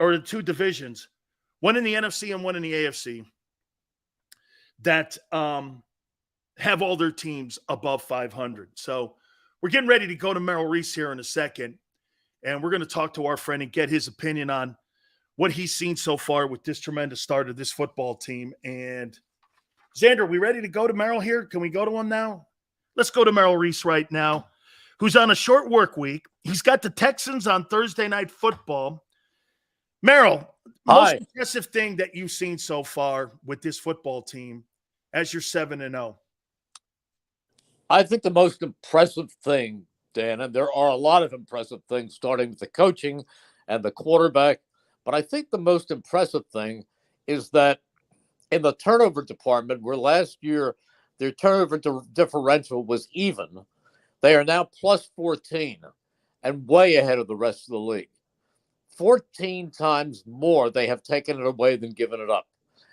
or the two divisions, one in the NFC and one in the AFC, that have all their teams above 500. So we're getting ready to go to Merrill Reese here in a second, and we're going to talk to our friend and get his opinion on what he's seen so far with this tremendous start of this football team. And Xander, we ready to go to Merrill here? Can we go to him now? Let's go to Merrill Reese right now, who's on a short work week. He's got the Texans on Thursday Night Football. Merrill, most impressive thing that you've seen so far with this football team as you're 7-0. I think the most impressive thing, Dan, and there are a lot of impressive things, starting with the coaching and the quarterback, but I think the most impressive thing is that in the turnover department, where last year their turnover differential was even, they are now plus 14 and way ahead of the rest of the league. 14 times more they have taken it away than given it up.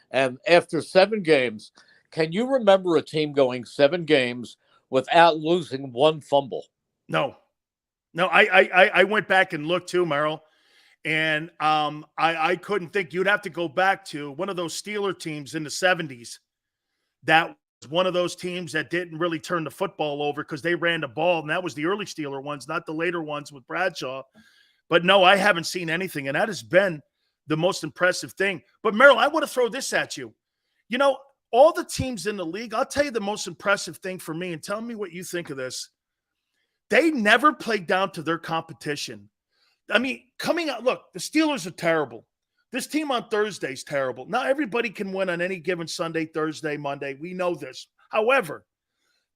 And after 7 games, can you remember a team going 7 games without losing one fumble? No. I went back and looked too, Merrill, and I couldn't think. You'd have to go back to one of those Steeler teams in the 70s. That was one of those teams that didn't really turn the football over because they ran the ball, and that was the early Steeler ones, not the later ones with Bradshaw. But no, I haven't seen anything, and that has been the most impressive thing. But Merrill, I want to throw this at you. You know, all the teams in the league, I'll tell you the most impressive thing for me, and tell me what you think of this. They never played down to their competition. I mean, coming out, look, the Steelers are terrible. This team on Thursday is terrible. Now, everybody can win on any given Sunday, Thursday, Monday. We know this. However,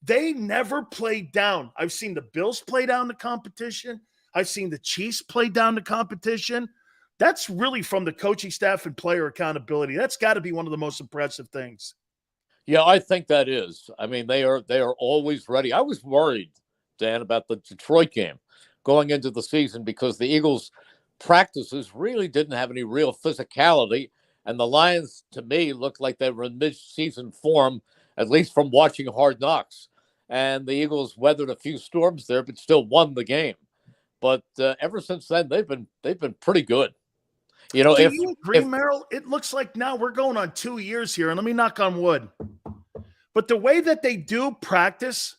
they never played down. I've seen the Bills play down the competition. I've seen the Chiefs play down the competition. That's really from the coaching staff and player accountability. That's got to be one of the most impressive things. Yeah, I think that is. I mean, they are always ready. I was worried, Dan, about the Detroit game going into the season because the Eagles' practices really didn't have any real physicality, and the Lions, to me, looked like they were in mid-season form, at least from watching Hard Knocks. And the Eagles weathered a few storms there, but still won the game. But ever since then, they've been pretty good. You know, do you agree, Merrill? It looks like now we're going on 2 years here, and let me knock on wood. But the way that they do practice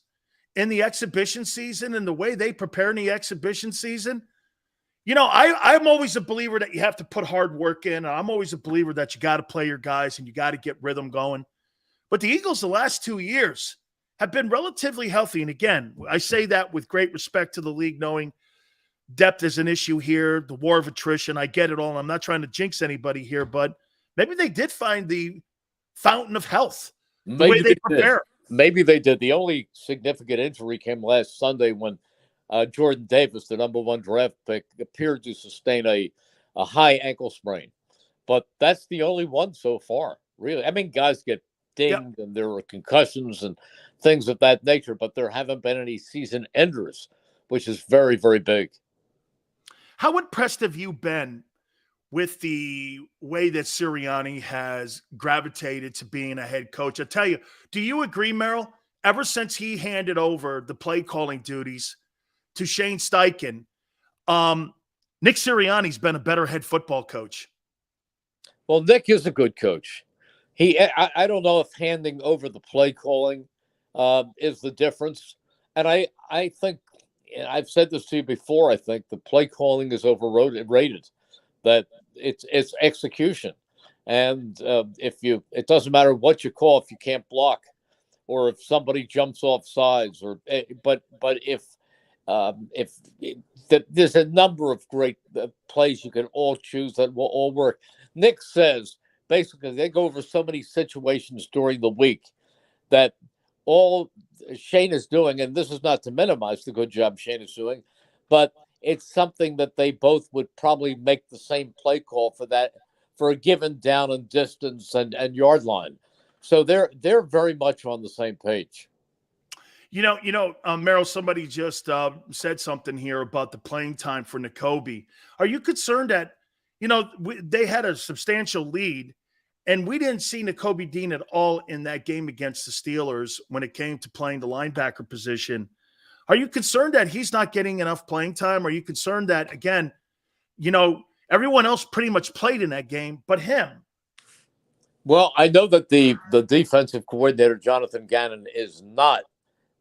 in the exhibition season and the way they prepare in the exhibition season, you know, I'm always a believer that you have to put hard work in. I'm always a believer that you got to play your guys and you got to get rhythm going. But the Eagles the last 2 years have been relatively healthy. And again, I say that with great respect to the league, knowing depth is an issue here, the war of attrition. I get it all. I'm not trying to jinx anybody here, but maybe they did find the fountain of health, the way they prepare. Maybe they did. The only significant injury came last Sunday when Jordan Davis, the number 1 draft pick, appeared to sustain a high ankle sprain. But that's the only one so far, really. I mean, guys get dinged and there are concussions and things of that nature, but there haven't been any season enders, which is very, very big. How impressed have you been with the way that Sirianni has gravitated to being a head coach? I tell you, do you agree, Merrill? Ever since he handed over the play calling duties to Shane Steichen, Nick Sirianni's been a better head football coach. Well, Nick is a good coach. I don't know if handing over the play calling is the difference. And I think, and I've said this to you before, I think the play calling is overrated, that it's execution. And it doesn't matter what you call if you can't block or if somebody jumps off sides but if there's a number of great plays you can all choose that will all work. Nick says basically they go over so many situations during the week that all Shane is doing, and this is not to minimize the good job Shane is doing, but it's something that they both would probably make the same play call for a given down and distance and yard line. So they're very much on the same page. Merrill, somebody just said something here about the playing time for Nakobe. Are you concerned that, they had a substantial lead and we didn't see Nakobe Dean at all in that game against the Steelers when it came to playing the linebacker position? Are you concerned that he's not getting enough playing time? Are you concerned that, again, Everyone else pretty much played in that game, but him. Well, I know that the defensive coordinator, Jonathan Gannon, is not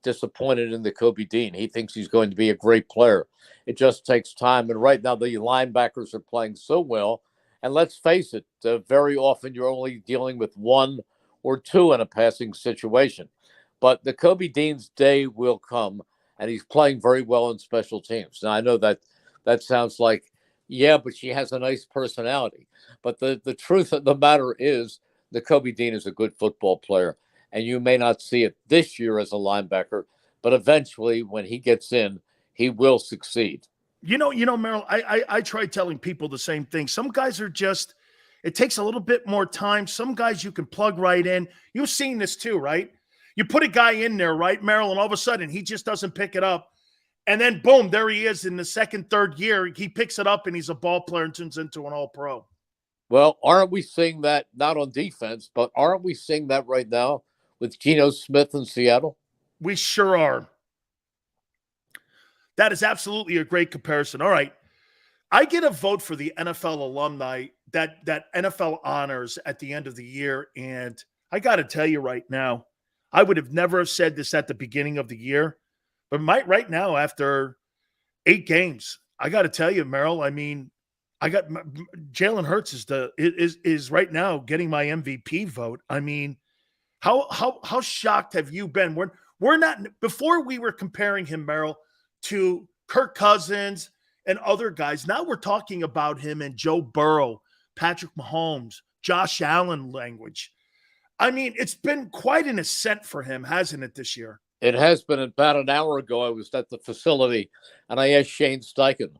disappointed in the Kobe Dean. He thinks he's going to be a great player. It just takes time. And right now, the linebackers are playing so well. And let's face it, very often you're only dealing with one or two in a passing situation. But the Kobe Dean's day will come, and he's playing very well in special teams. Now, I know that sounds like, yeah, but she has a nice personality. But the truth of the matter is, the Kobe Dean is a good football player. And you may not see it this year as a linebacker, but eventually when he gets in, he will succeed. Merrill, I try telling people the same thing. Some guys are just, it takes a little bit more time. Some guys you can plug right in. You've seen this too, right? You put a guy in there, right, Merrill, and all of a sudden he just doesn't pick it up. And then boom, there he is in the second, third year. He picks it up and he's a ball player and turns into an all-pro. Well, aren't we seeing that not on defense, but aren't we seeing that right now with Geno Smith in Seattle? We sure are. That is absolutely a great comparison. All right. I get a vote for the NFL alumni that NFL honors at the end of the year. And I got to tell you right now, I would have never have said this at the beginning of the year, but right now, after 8 games, I got to tell you, Merrill, I mean, I got Jalen Hurts is right now getting my MVP vote. I mean, how shocked have you been? We're not, before we were comparing him, Merrill, to Kirk Cousins and other guys. Now we're talking about him and Joe Burrow, Patrick Mahomes, Josh Allen language. I mean, it's been quite an ascent for him, hasn't it, this year? It has been. About an hour ago, I was at the facility, and I asked Shane Steichen,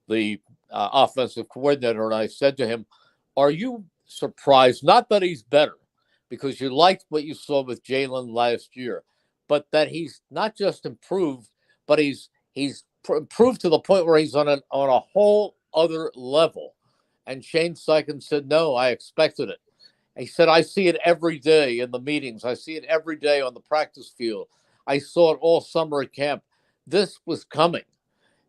the offensive coordinator, and I said to him, are you surprised, not that he's better, because you liked what you saw with Jalen last year, but that he's not just improved, but he's improved to the point where he's on a whole other level? And Shane Steichen said, no, I expected it. He said, I see it every day in the meetings. I see it every day on the practice field. I saw it all summer at camp. This was coming.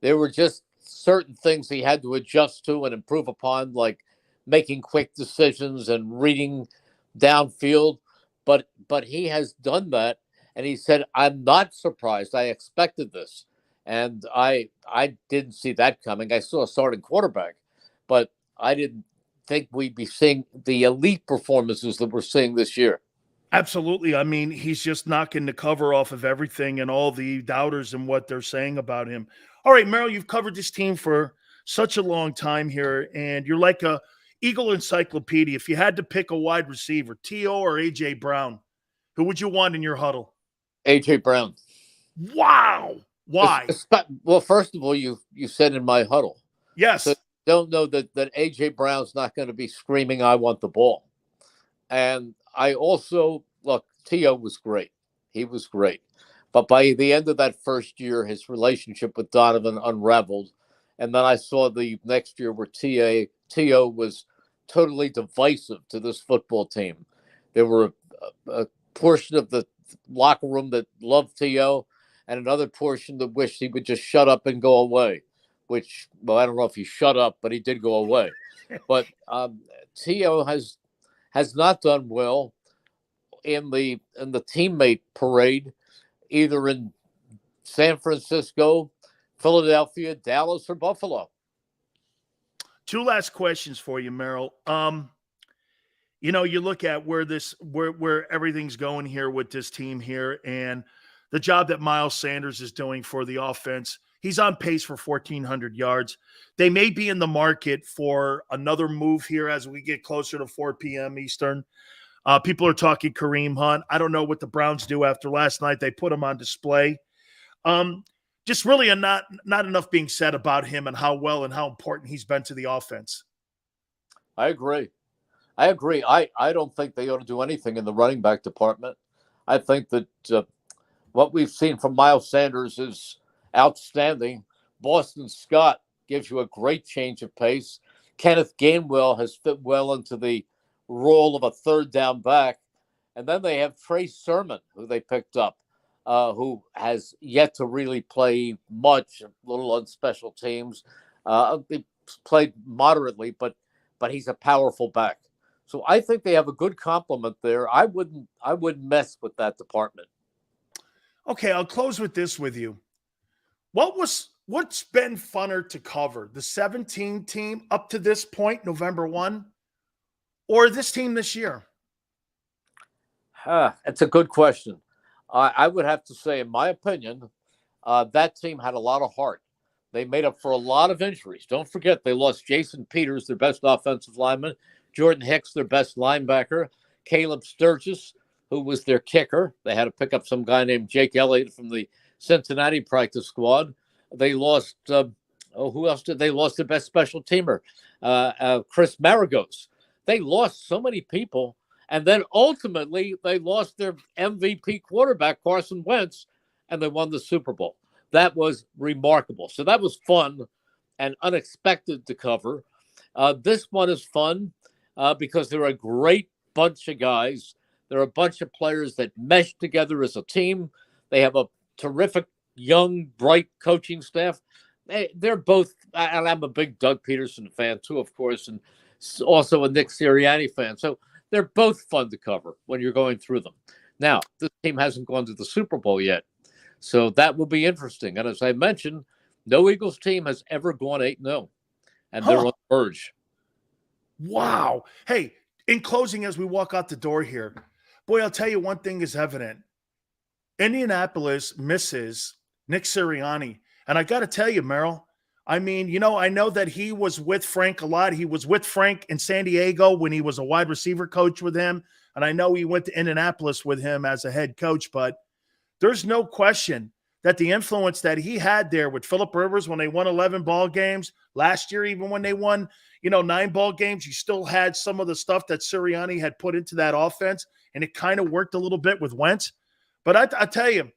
There were just certain things he had to adjust to and improve upon, like making quick decisions and reading downfield. But he has done that. And he said, I'm not surprised. I expected this. And I didn't see that coming. I saw a starting quarterback, but I didn't think we'd be seeing the elite performances that we're seeing this year. Absolutely. I mean, he's just knocking the cover off of everything and all the doubters and what they're saying about him. All right, Merrill, you've covered this team for such a long time here, and you're like a Eagle encyclopedia. If you had to pick a wide receiver, T.O. or A.J. Brown, who would you want in your huddle? A.J. Brown. Wow. Why? Well, first of all, you said in my huddle. Yes. So don't know that A.J. Brown's not going to be screaming, I want the ball. And I also, look, T.O. was great. He was great. But by the end of that first year, his relationship with Donovan unraveled. And then I saw the next year where T.O. was totally divisive to this football team. There were a portion of the locker room that loved T.O. and another portion that wished he would just shut up and go away, which, well, I don't know if he shut up, but he did go away. But T.O. has not done well in the teammate parade, either in San Francisco, Philadelphia, Dallas, or Buffalo. 2 last questions for you, Merrill. You look at where everything's going here with this team here, and the job that Miles Sanders is doing for the offense. He's on pace for 1,400 yards. They may be in the market for another move here as we get closer to 4 p.m. Eastern. People are talking Kareem Hunt. I don't know what the Browns do after last night. They put him on display. Just really not enough being said about him and how well and how important he's been to the offense. I agree. I don't think they ought to do anything in the running back department. I think that what we've seen from Miles Sanders is outstanding. Boston Scott gives you a great change of pace. Kenneth Gainwell has fit well into the role of a third down back. And then they have Trey Sermon, who they picked up, who has yet to really play much, a little on special teams. played moderately, but he's a powerful back. So I think they have a good complement there. I wouldn't mess with that department. Okay, I'll close with this with you. What's been funner to cover? The 17 team up to this point, November 1, or this team this year? That's a good question. I would have to say, in my opinion, that team had a lot of heart. They made up for a lot of injuries. Don't forget, they lost Jason Peters, their best offensive lineman, Jordan Hicks, their best linebacker, Caleb Sturgis, who was their kicker. They had to pick up some guy named Jake Elliott from the Cincinnati practice squad. They lost, who else did they lost? Their best special teamer, Chris Maragos. They lost so many people. And then ultimately, they lost their MVP quarterback, Carson Wentz, and they won the Super Bowl. That was remarkable. So that was fun and unexpected to cover. This one is fun because they're a great bunch of guys. They're a bunch of players that mesh together as a team. They have a terrific, young, bright coaching staff. They're both, and I'm a big Doug Peterson fan too, of course, and also a Nick Sirianni fan. So they're both fun to cover when you're going through them. Now, this team hasn't gone to the Super Bowl yet, so that will be interesting. And as I mentioned, no Eagles team has ever gone 8-0, and they're on the verge. Wow. Hey, in closing, as we walk out the door here, boy, I'll tell you one thing is evident. Indianapolis misses Nick Sirianni. And I got to tell you, Merrill, I mean, I know that he was with Frank a lot. He was with Frank in San Diego when he was a wide receiver coach with him. And I know he went to Indianapolis with him as a head coach. But there's no question that the influence that he had there with Phillip Rivers when they won 11 ball games last year, even when they won, 9 ball games, you still had some of the stuff that Sirianni had put into that offense. And it kind of worked a little bit with Wentz. But I tell you,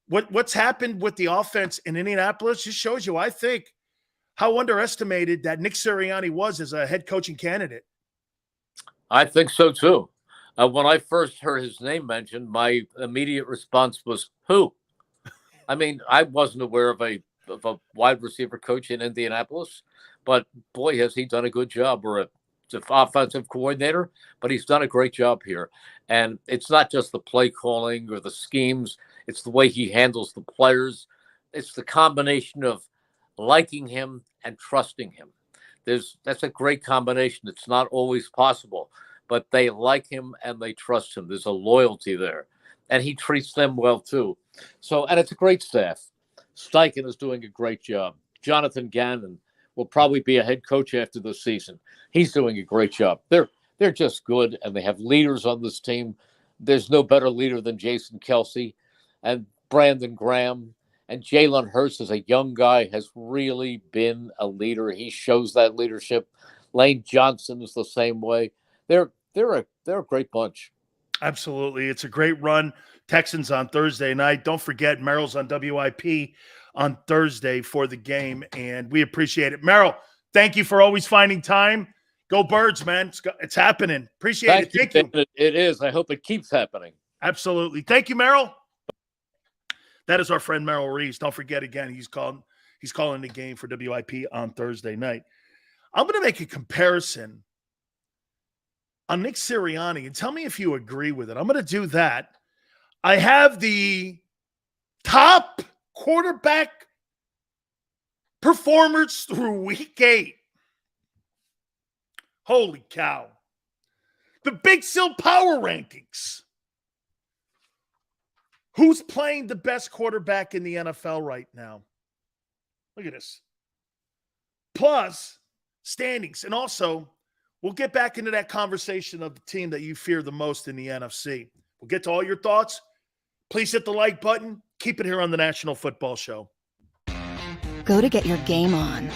what's happened with the offense in Indianapolis just shows you, I think, how underestimated that Nick Sirianni was as a head coaching candidate. I think so, too. When I first heard his name mentioned, my immediate response was, who? I mean, I wasn't aware of a wide receiver coach in Indianapolis, but boy, has he done a good job, or an offensive coordinator, but he's done a great job here. And it's not just the play calling or the schemes. It's the way he handles the players. It's the combination of liking him and trusting him. That's a great combination. It's not always possible, but they like him and they trust him. There's a loyalty there, and he treats them well too. So, and it's a great staff. Steichen is doing a great job. Jonathan Gannon will probably be a head coach after the season. He's doing a great job. They're just good, and they have leaders on this team. There's no better leader than Jason Kelsey and Brandon Graham. And Jalen Hurts, as a young guy, has really been a leader. He shows that leadership. Lane Johnson is the same way. They're a great bunch. Absolutely. It's a great run. Texans on Thursday night. Don't forget, Merrill's on WIP on Thursday for the game, and we appreciate it. Merrill, thank you for always finding time. Go Birds, man. It's happening. Appreciate it. Thank you. It is. I hope it keeps happening. Absolutely. Thank you, Merrill. That is our friend Merrill Reese. Don't forget, again, he's calling the game for WIP on Thursday night. I'm going to make a comparison on Nick Sirianni, and tell me if you agree with it. I'm going to do that. I have the top quarterback performers through week 8. Holy cow. The Big Sil Power Rankings. Who's playing the best quarterback in the NFL right now? Look at this. Plus, standings. And also, we'll get back into that conversation of the team that you fear the most in the NFC. We'll get to all your thoughts. Please hit the like button. Keep it here on the National Football Show. Go to get your game on.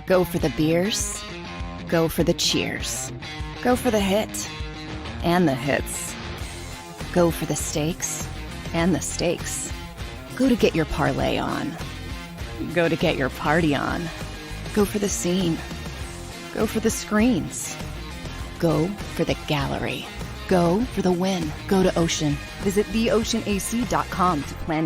Go for the beers. Go for the cheers. Go for the hit and the hits. Go for the stakes and the stakes. Go to get your parlay on. Go to get your party on. Go for the scene. Go for the screens. Go for the gallery. Go for the win. Go to Ocean. Visit theoceanac.com to plan